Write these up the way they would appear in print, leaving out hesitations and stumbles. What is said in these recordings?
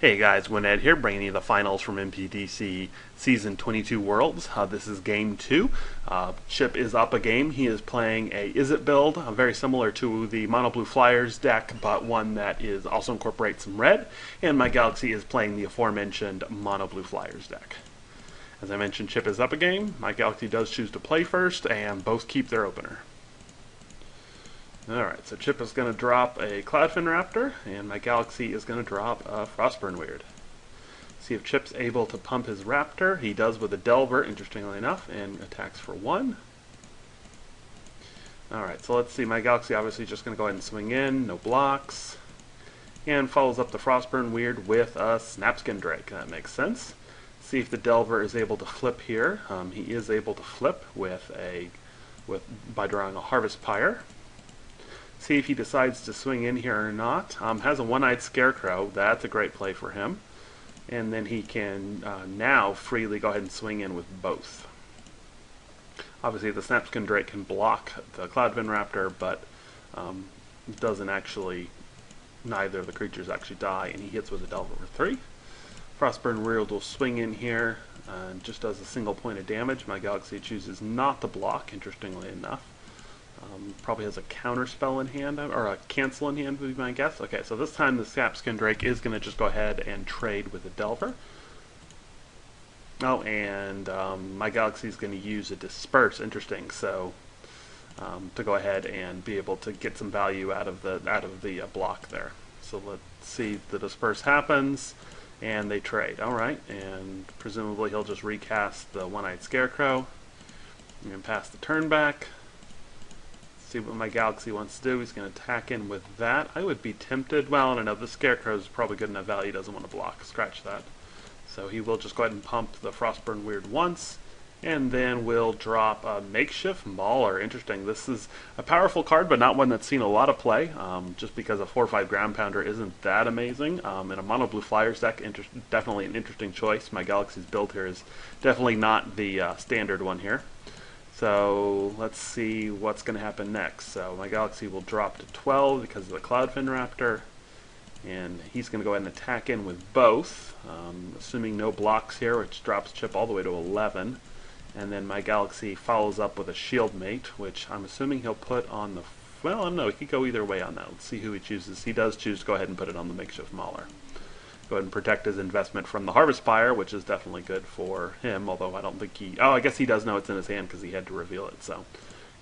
Hey guys, gwyned here, bringing you the finals from MPDC Season 22 Worlds. This is Game 2. Chipp is up a game. He is playing a Is It build, very similar to the Mono Blue Flyers deck, but one that is also incorporates some red. And MyGalaxy is playing the aforementioned Mono Blue Flyers deck. As I mentioned, Chipp is up a game. MyGalaxy does choose to play first, and both keep their opener. Alright, so Chipp is going to drop a Cloudfin Raptor, and MyGalaxy is going to drop a Frostburn Weird. See if Chipp's able to pump his Raptor. He does with a Delver, interestingly enough, and attacks for 1. Alright, so let's see. MyGalaxy obviously just going to go ahead and swing in, no blocks, and follows up the Frostburn Weird with a Snapskin Drake. That makes sense. See if the Delver is able to flip here. He is able to flip by drawing a Harvest Pyre. See if he decides to swing in here or not. Has a one-eyed Scarecrow. That's a great play for him. And then he can now freely go ahead and swing in with both. Obviously the Snapskin Drake can block the Cloudfin Raptor, but doesn't actually, neither of the creatures actually die, and he hits with a Delver for 3. Frostburn Weird will swing in here and just does a single point of damage. MyGalaxy chooses not to block, interestingly enough. Probably has a counter spell in hand, or a cancel in hand would be my guess. Okay, so this time the Snapskin Drake is going to just go ahead and trade with a Delver. Oh, and MyGalaxy is going to use a Disperse. Interesting. So to go ahead and be able to get some value out of the block there. So let's see, the Disperse happens, and they trade. All right, and presumably he'll just recast the one-eyed Scarecrow and pass the turn back. See what MyGalaxy wants to do. He's going to attack in with that. I would be tempted. Well, I don't know. The Scarecrow is probably good enough value. He doesn't want to block. Scratch that. So he will just go ahead and pump the Frostburn Weird once, and then we'll drop a Makeshift Mauler. Interesting. This is a powerful card, but not one that's seen a lot of play, just because a 4/5 Ground Pounder isn't that amazing. In a Mono Blue Flyers deck, definitely an interesting choice. MyGalaxy's build here is definitely not the standard one here. So let's see what's going to happen next. So MyGalaxy will drop to 12 because of the Cloudfin Raptor, and he's going to go ahead and attack in with both, assuming no blocks here, which drops Chipp all the way to 11. And then MyGalaxy follows up with a Shield Mate, which I'm assuming he'll put on the... Well, I don't know. He could go either way on that. Let's see who he chooses. He does choose to go ahead and put it on the Makeshift Mauler. Go ahead and protect his investment from the Harvest Pyre, which is definitely good for him, although I don't think he... Oh, I guess he does know it's in his hand because he had to reveal it, so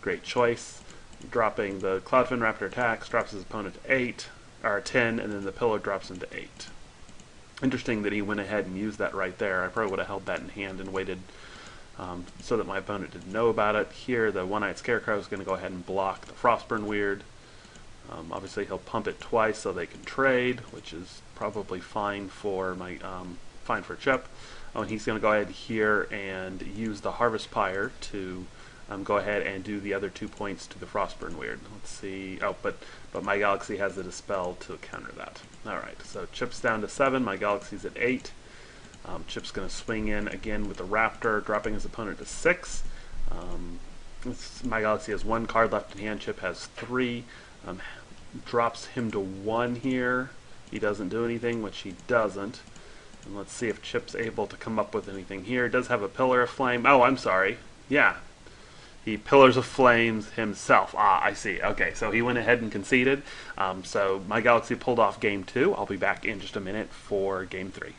great choice. Dropping the Cloudfin Raptor attacks, drops his opponent to 8, or 10, and then the Pillar drops him to 8. Interesting that he went ahead and used that right there. I probably would have held that in hand and waited so that my opponent didn't know about it. Here, the One-Eyed Scarecrow is going to go ahead and block the Frostburn Weird. Obviously he'll pump it twice so they can trade, which is probably fine for Chipp. Oh, and he's going to go ahead here and use the Harvest Pyre to go ahead and do the other 2 points to the Frostburn Weird. Let's see. Oh, but MyGalaxy has the Dispel to counter that. Alright, so Chipp's down to 7, MyGalaxy's at 8. Chipp's going to swing in again with the Raptor, dropping his opponent to 6. MyGalaxy has 1 card left in hand, Chipp has 3. Drops him to 1 here. He doesn't do anything, which he doesn't. And let's see if Chipp's able to come up with anything here. He does have a Pillar of Flame. Oh, I'm sorry. Yeah. He Pillars of Flames himself. Ah, I see. Okay, so he went ahead and conceded. So MyGalaxy pulled off Game 2. I'll be back in just a minute for Game 3.